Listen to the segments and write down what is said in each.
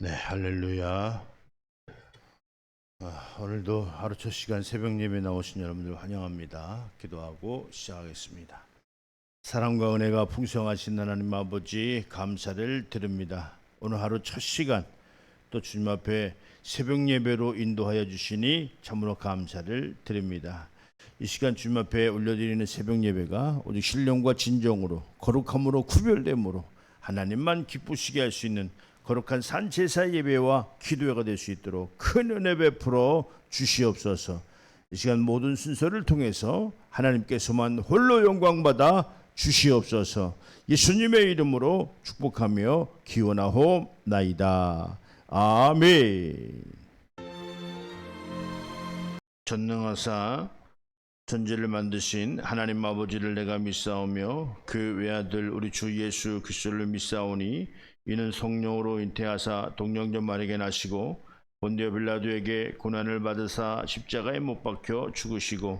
네, 할렐루야. 오늘도 하루 첫 시간 새벽 예배 나오신 여러분들 환영합니다. 기도하고 시작하겠습니다. 사랑과 은혜가 풍성하신 하나님 아버지 감사를 드립니다. 오늘 하루 첫 시간 또 주님 앞에 새벽 예배로 인도하여 주시니 참으로 감사를 드립니다. 이 시간 주님 앞에 올려드리는 새벽 예배가 오직 신령과 진정으로 거룩함으로 구별됨으로 하나님만 기쁘시게 할 수 있는 거룩한 산제사 예배와 기도회가 될 수 있도록 큰 은혜 베풀어 주시옵소서. 이 시간 모든 순서를 통해서 하나님께서만 홀로 영광받아 주시옵소서. 예수님의 이름으로 축복하며 기원하옵나이다. 아멘. 전능하사 전지를 만드신 하나님 아버지를 내가 믿사오며 그 외아들 우리 주 예수 그리스도를 믿사오니 이는 성령으로 잉태하사 동정녀 마리아에게 나시고 본디오 빌라도에게 고난을 받으사 십자가에 못 박혀 죽으시고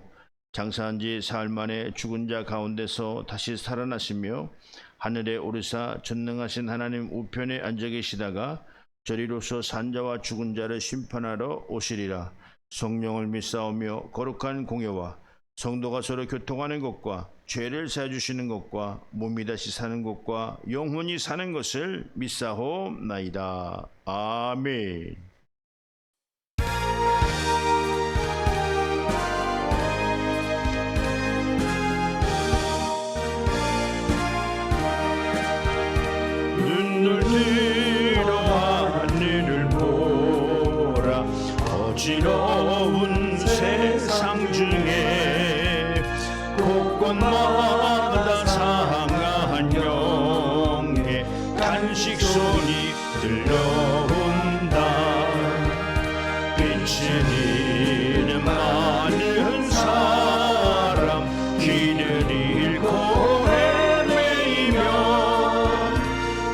장사한 지 사흘 만에 죽은 자 가운데서 다시 살아나시며 하늘에 오르사 전능하신 하나님 우편에 앉아 계시다가 저리로서 산자와 죽은 자를 심판하러 오시리라. 성령을 믿사오며 거룩한 공예와 성도가 서로 교통하는 것과 죄를 사해 주시는 것과 몸이 다시 사는 것과 영혼이 사는 것을 믿사옵나이다. 아멘. 눈을 들어 하늘을 보라. 어지러운 세상 중에 곳곳마다 상한 영의 간식손이 들려온다. 빈신이는 많은 사람 길을 잃고 헤매이며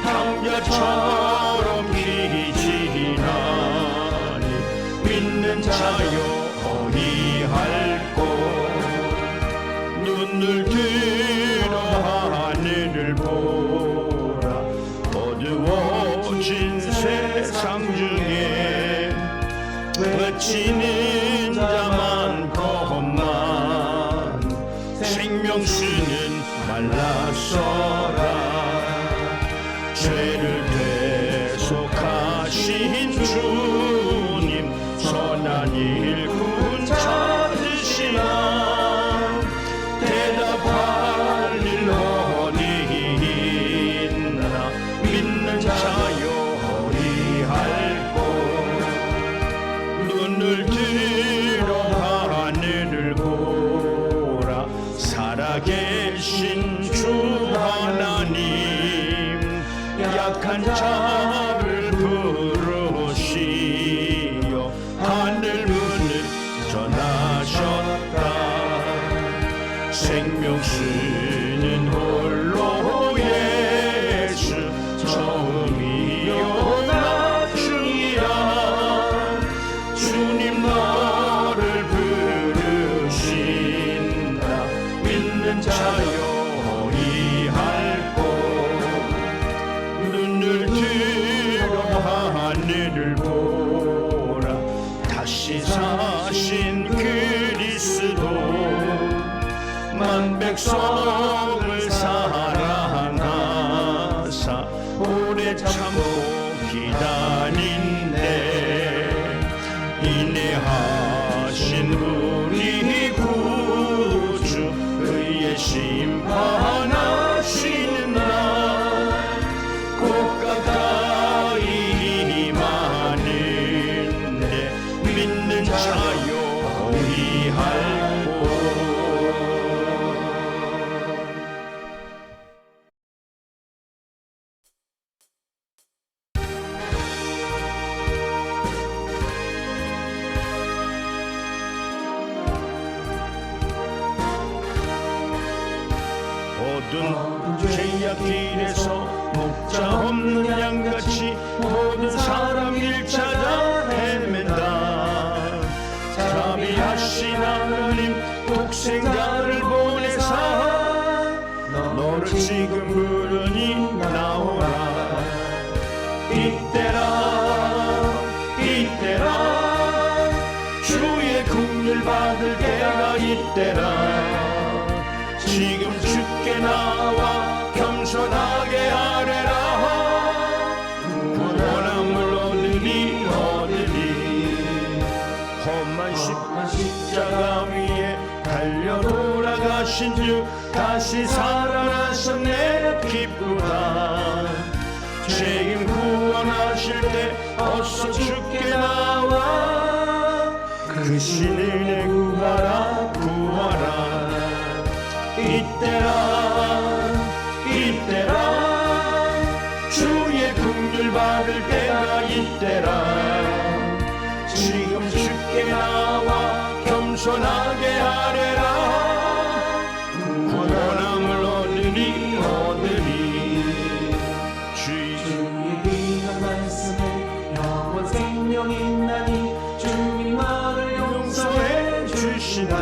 황자처럼 기진하니 믿는 자여 어디할꼬. 눈을 들어 하늘을 보라. 어두워진 세상 중에 외치는 자 많건만 생명수는 말랐어라. 죄를 대속하신 주님 선한 일꾼 찾으시나 대답할 일 어디 있나. 믿는 자여 어디할꼬. 눈을 들어 하늘을 보라. 살아계신 주 하나님 약한 자를 부르시어 하늘 문을 전하셨다. 생명수는 홀로 예수 처음이요 나중이라. 주님 너를 부르신다. 믿는 자여 어디할꼬. 눈을 들어 하늘을 보라. 다시 사신 그리스도 만 백성을 사랑하사 오래 참고 기다린대. 인내하신 우리 구주 그의 심판하시는 날 곧 가까이 임하는데 믿는 자여 어디할꼬. 모든 죄악길에서 목자 없는 양같이 모든 사람 일 찾아 헤맨다. 자비하신 하나님 독생자를 보내사 너를 지금 부르니 나오라. 이때라 이때라 지금 주께 나와 겸손하게 하래라 구원함을 얻으리 험한 십자가 위에 달려 돌아가신 주 다시 살아나셨네 기쁘다 죄인 구원하실 때 어서 주께 나와 그 신을 구하라 이때라 주의 긍휼 받을 때가 이때라 지금 주께 나와 겸손하게 하래라 구원함을 얻으리 주의 귀한 말씀에 영원 생명이 있나니 주님 나를 용서해 주시다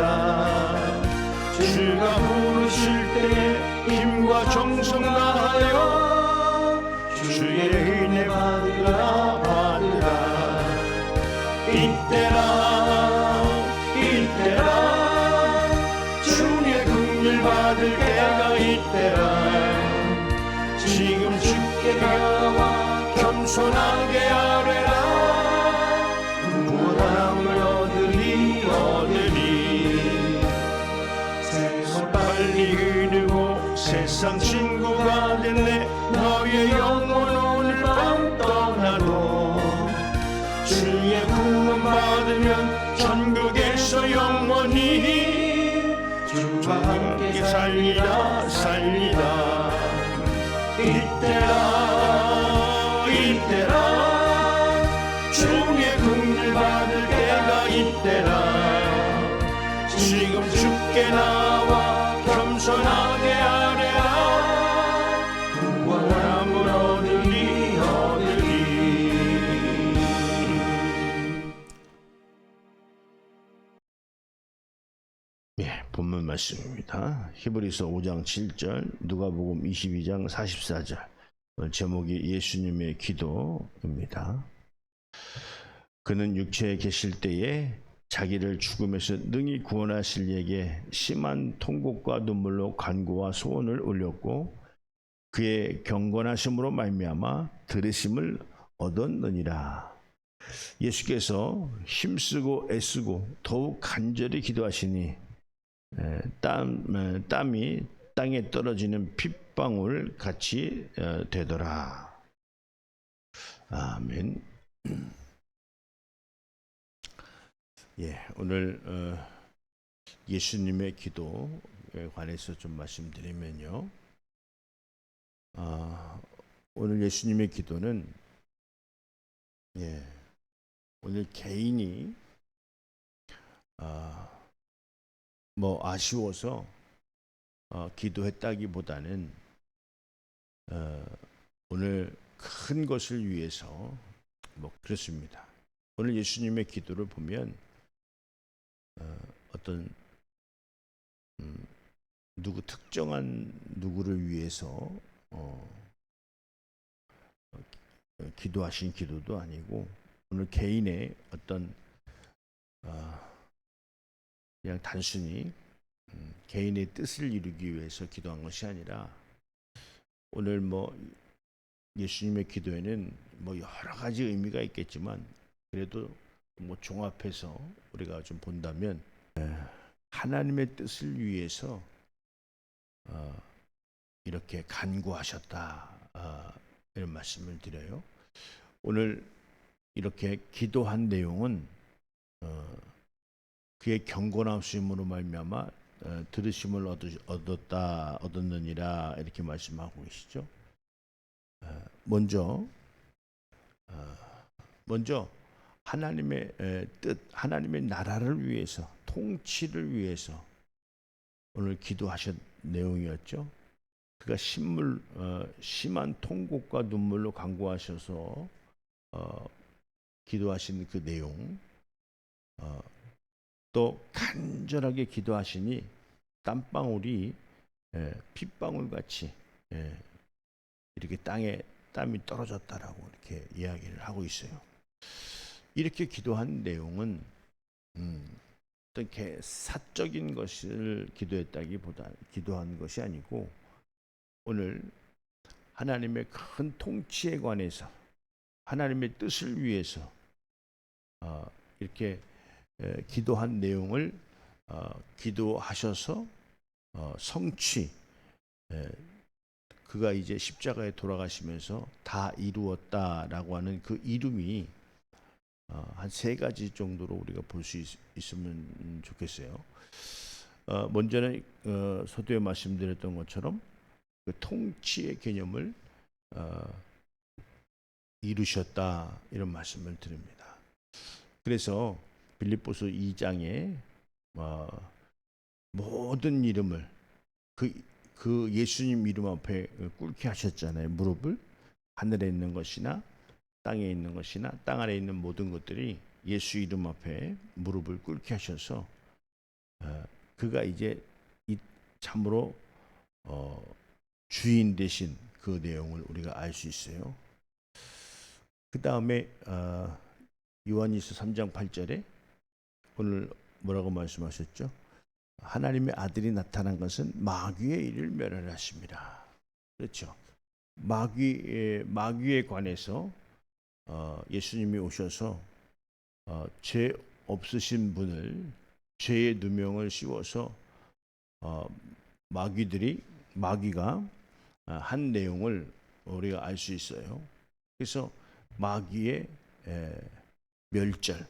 주가 부르실 때에 힘과 정성 다하여 주의 은혜 받으라 이때라 주의 긍휼 받을 때가 이때라 지금 주께 나와 겸손하게 하래라 구원함을 얻으리 세월 빨리 흐르고 세상 친구가 됐네 너의 영혼 오늘 밤 떠나도 주의 구원 받으면 천국에서 영원히 주와 함께 살리다 이때라 주의 긍휼 받을 때가 이때라 지금 주께 나와 겸손하게 하래라 구원함을 얻으리 본문 말씀입니다. 히브리서 5장 7절, 누가복음 22장 44절. 제목이 예수님의 기도입니다. 그는 육체에 계실 때에 자기를 죽음에서 능히 구원하실 이에게 심한 통곡과 눈물로 간구와 소원을 올렸고 그의 경건하심으로 말미암아 들으심을 얻었느니라. 예수께서 힘쓰고 애쓰고 더욱 간절히 기도하시니 땀이 땅에 떨어지는 핏방울 같이 되더라. 아멘. 오늘 예수님의 기도에 관해서 좀 말씀드리면요. 오늘 예수님의 기도는 오늘 개인이 아쉬워서 기도했다기보다는 오늘 큰 것을 위해서 그렇습니다. 오늘 예수님의 기도를 보면 어떤 특정한 누구를 위해서 기도하신 기도도 아니고 오늘 개인의 어떤 그냥 단순히 개인의 뜻을 이루기 위해서 기도한 것이 아니라 오늘 예수님의 기도에는 여러 가지 의미가 있겠지만 그래도 종합해서 우리가 좀 본다면 하나님의 뜻을 위해서 이렇게 간구하셨다 이런 말씀을 드려요. 오늘 이렇게 기도한 내용은 그의 경건하심으로 말미암아 들으심을 얻었느니라 이렇게 말씀하고 계시죠. 먼저 하나님의 뜻, 하나님의 나라를 위해서, 통치를 위해서 오늘 기도하신 내용이었죠. 그가 심한 통곡과 눈물로 간구하셔서 기도하신 그 내용, 또 간절하게 기도하시니 땀방울이 핏방울 같이 이렇게 땅에 땀이 떨어졌다라고 이렇게 이야기를 하고 있어요. 이렇게 기도한 내용은 어떻게 사적인 것을 기도했다기보다 기도한 것이 아니고 오늘 하나님의 큰 통치에 관해서 하나님의 뜻을 위해서 이렇게 기도한 내용을 기도하셔서 성취 그가 이제 십자가에 돌아가시면서 다 이루었다라고 하는 그 이름이 한 세 가지 정도로 우리가 볼 수 있으면 좋겠어요. 먼저는 서두에 말씀드렸던 것처럼 그 통치의 개념을 이루셨다 이런 말씀을 드립니다. 그래서 빌립보서 2장에 모든 이름을 그 예수님 이름 앞에 꿇게 하셨잖아요. 무릎을 하늘에 있는 것이나 땅에 있는 것이나 땅 아래에 있는 모든 것들이 예수 이름 앞에 무릎을 꿇게 하셔서 그가 이제 참으로 주인 되신 그 내용을 우리가 알 수 있어요. 그 다음에 요한일서 3장 8절에 오늘 뭐라고 말씀하셨죠? 하나님의 아들이 나타난 것은 마귀의 일을 멸하심이라. 그렇죠. 마귀에 관해서 예수님이 오셔서 죄 없으신 분을 죄의 누명을 씌워서 마귀가 한 내용을 우리가 알 수 있어요. 그래서 마귀의 멸절.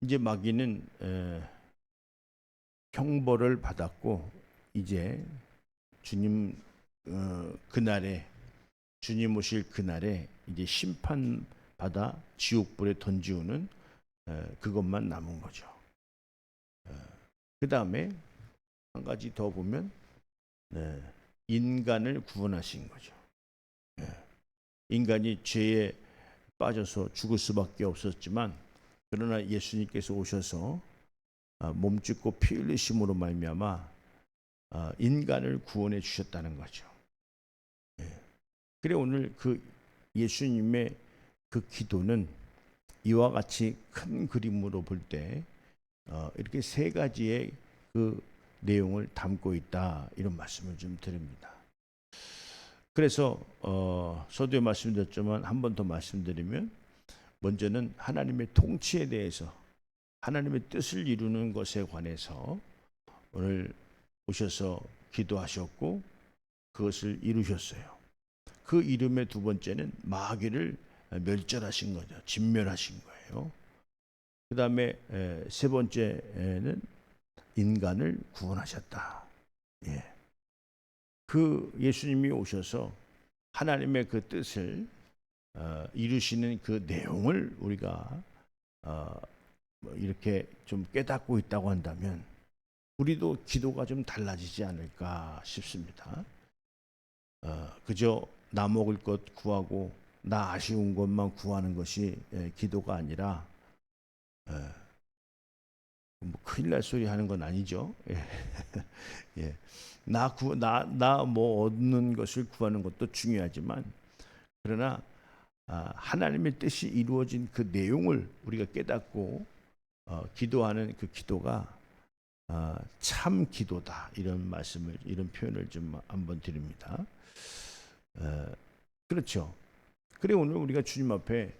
이제 마귀는 형벌을 받았고 이제 주님 그날에 주님 오실 그날에 이제 심판 받아 지옥불에 던지우는 그것만 남은 거죠. 그 다음에 한 가지 더 보면 인간을 구원하신 거죠. 인간이 죄에 빠져서 죽을 수밖에 없었지만 그러나 예수님께서 오셔서 몸짓고 피 흘리심으로 말미암아 인간을 구원해 주셨다는 거죠. 그래 오늘 그 예수님의 그 기도는 이와 같이 큰 그림으로 볼 때 이렇게 세 가지의 그 내용을 담고 있다 이런 말씀을 좀 드립니다. 그래서 서두에 말씀드렸지만 한 번 더 말씀드리면 먼저는 하나님의 통치에 대해서 하나님의 뜻을 이루는 것에 관해서 오늘 오셔서 기도하셨고 그것을 이루셨어요. 그 이름의 두 번째는 마귀를 멸절하신 거죠. 진멸하신 거예요. 그 다음에 세 번째는 인간을 구원하셨다. 그 예수님이 오셔서 하나님의 그 뜻을 이루시는 그 내용을 우리가 이렇게 좀 깨닫고 있다고 한다면 우리도 기도가 좀 달라지지 않을까 싶습니다. 그저 나 먹을 것 구하고 나 아쉬운 것만 구하는 것이 기도가 아니라 뭐 큰일 날 소리 하는 건 아니죠. 나 뭐 얻는 것을 구하는 것도 중요하지만 그러나 하나님의 뜻이 이루어진 그 내용을 우리가 깨닫고 기도하는 그 기도가 참 기도다 이런 표현을 좀 한번 드립니다. 그렇죠. 그래 오늘 우리가 주님 앞에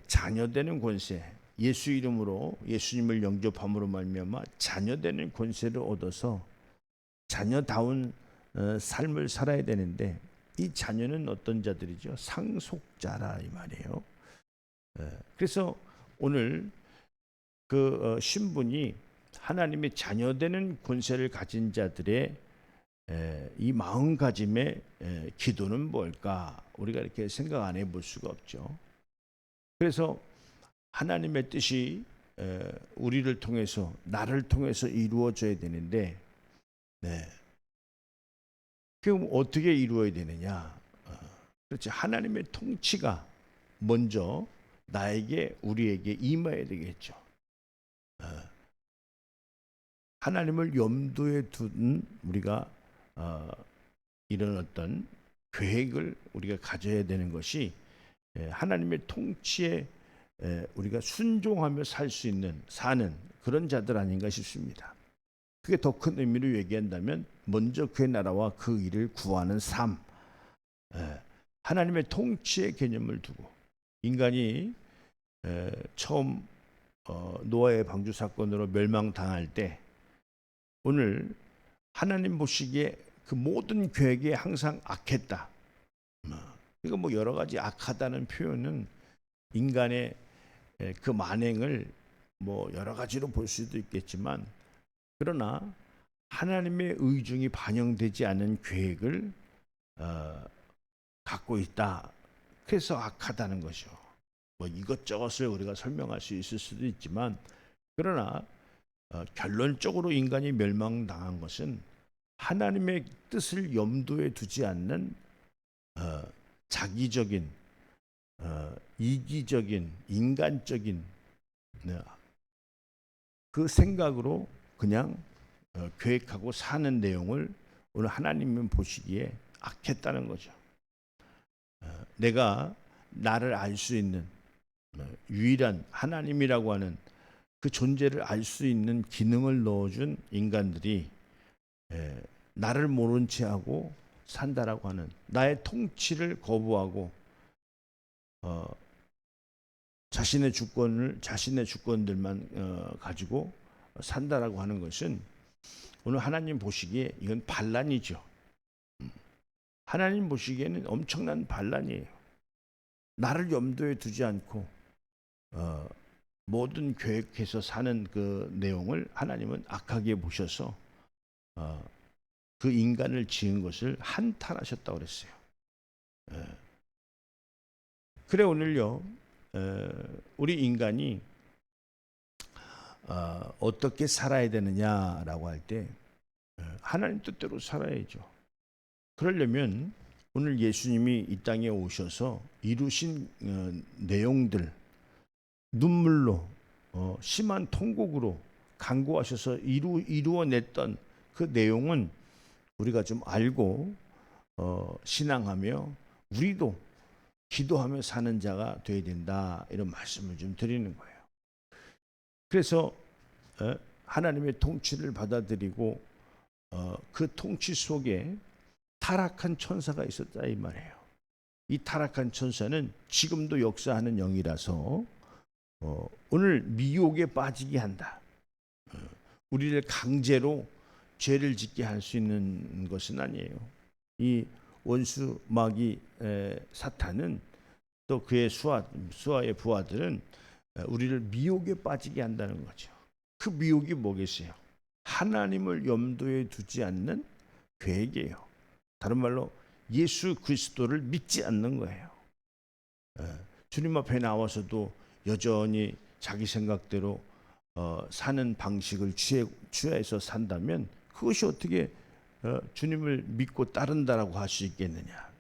자녀되는 권세, 예수 이름으로 예수님을 영접함으로 말미암아 자녀되는 권세를 얻어서 자녀다운 삶을 살아야 되는데 이 자녀는 어떤 자들이죠? 상속자라 이 말이에요. 그래서 오늘 그 신분이 하나님의 자녀되는 권세를 가진 자들의 이 마음가짐의 기도는 뭘까? 우리가 이렇게 생각 안 해볼 수가 없죠. 그래서 하나님의 뜻이 우리를 통해서 나를 통해서 이루어져야 되는데 그럼 어떻게 이루어야 되느냐? 그렇지. 하나님의 통치가 먼저 우리에게 임해야 되겠죠. 하나님을 염두에 둔 우리가 이런 어떤 계획을 우리가 가져야 되는 것이 하나님의 통치에 우리가 순종하며 사는 그런 자들 아닌가 싶습니다. 그게 더 큰 의미로 얘기한다면 먼저 그의 나라와 그 일을 구하는 삶, 하나님의 통치의 개념을 두고 인간이 처음 노아의 방주 사건으로 멸망당할 때 오늘 하나님 보시기에 그 모든 계획이 항상 악했다. 이거 뭐 여러 가지 악하다는 표현은 인간의 그 만행을 뭐 여러 가지로 볼 수도 있겠지만 그러나 하나님의 의중이 반영되지 않은 계획을 갖고 있다. 그래서 악하다는 거죠. 뭐 이것저것을 우리가 설명할 수 있을 수도 있지만 그러나 결론적으로 인간이 멸망당한 것은 하나님의 뜻을 염두에 두지 않는 자기적인 이기적인 인간적인 그 생각으로 그냥 계획하고 사는 내용을 오늘 하나님은 보시기에 악했다는 거죠. 내가 나를 알 수 있는 유일한 하나님이라고 하는 그 존재를 알 수 있는 기능을 넣어준 인간들이 나를 모른 채 하고 산다라고 하는 나의 통치를 거부하고 자신의 주권들만 가지고 산다라고 하는 것은 오늘 하나님 보시기에 이건 반란이죠. 하나님 보시기에는 엄청난 반란이에요. 나를 염두에 두지 않고 모든 계획해서 사는 그 내용을 하나님은 악하게 보셔서 그 인간을 지은 것을 한탄하셨다고 그랬어요. 그래 오늘요 우리 인간이 어떻게 살아야 되느냐라고 할 때 하나님 뜻대로 살아야죠. 그러려면 오늘 예수님이 이 땅에 오셔서 이루신 내용들 눈물로 심한 통곡으로 간구하셔서 이루어냈던 그 내용은 우리가 좀 알고 신앙하며 우리도 기도하며 사는 자가 되어야 된다 이런 말씀을 좀 드리는 거예요. 그래서 하나님의 통치를 받아들이고 그 통치 속에 타락한 천사가 있었다 이 말이에요. 이 타락한 천사는 지금도 역사하는 영이라서 오늘 미혹에 빠지게 한다. 우리를 강제로 죄를 짓게 할 수 있는 것은 아니에요. 이 원수 마귀 사탄은 또 그의 수하의 부하들은 우리를 미혹에 빠지게 한다는 거죠. 그 미혹이 뭐겠어요? 하나님을 염두에 두지 않는 계획이에요. 다른 말로 예수 그리스도를 믿지 않는 거예요. 주님 앞에 나와서도 여전히 자기 생각대로 사는 방식을 취해서 산다면 그것이 어떻게 주님을 믿고 따른다라고 할 수 있겠느냐?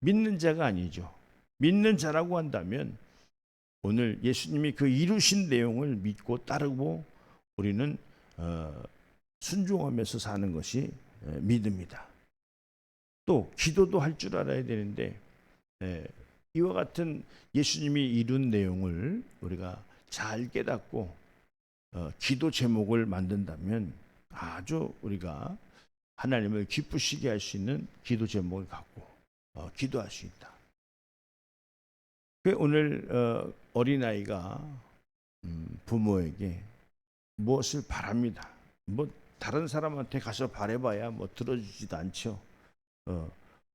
믿는 자가 아니죠. 믿는 자라고 한다면 오늘 예수님이 그 이루신 내용을 믿고 따르고 우리는 순종하면서 사는 것이 믿음이다. 또 기도도 할 줄 알아야 되는데 이와 같은 예수님이 이룬 내용을 우리가 잘 깨닫고 기도 제목을 만든다면 아주 우리가 하나님을 기쁘시게 할 수 있는 기도 제목을 갖고 기도할 수 있다. 오늘 어린아이가 부모에게 무엇을 바랍니다. 뭐 다른 사람한테 가서 바래봐야 뭐 들어주지도 않죠.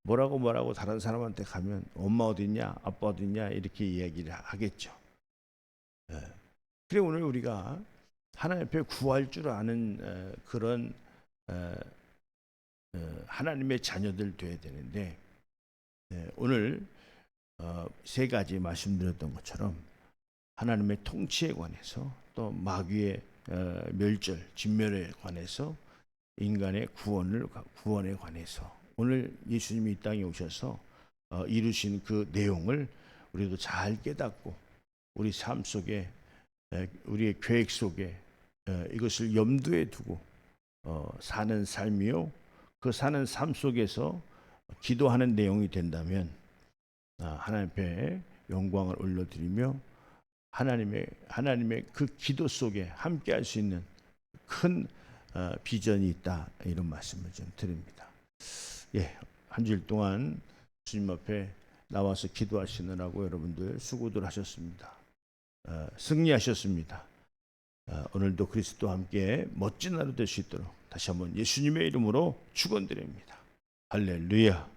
뭐라고 다른 사람한테 가면 엄마 어딨냐 아빠 어딨냐 이렇게 이야기를 하겠죠. 그래 오늘 우리가 하나님 앞에 구할 줄 아는 그런 하나님의 자녀들 돼야 되는데 오늘 세 가지 말씀드렸던 것처럼 하나님의 통치에 관해서 또 마귀의 멸절 진멸에 관해서 인간의 구원에 관해서 오늘 예수님이 이 땅에 오셔서 이루신 그 내용을 우리도 잘 깨닫고 우리 삶 속에 우리의 계획 속에 이것을 염두에 두고 사는 삶이요 그 사는 삶 속에서 기도하는 내용이 된다면 하나님 앞에 영광을 올려드리며 하나님의 그 기도 속에 함께할 수 있는 큰 비전이 있다, 이런 말씀을 좀 드립니다. 예, 한 주일 동안 주님 앞에 나와서 기도하시느라고 여러분들 수고들 하셨습니다. 승리하셨습니다. 오늘도 그리스도와 함께 멋진 하루 될 수 있도록 다시 한번 예수님의 이름으로 축원드립니다. 할렐루야.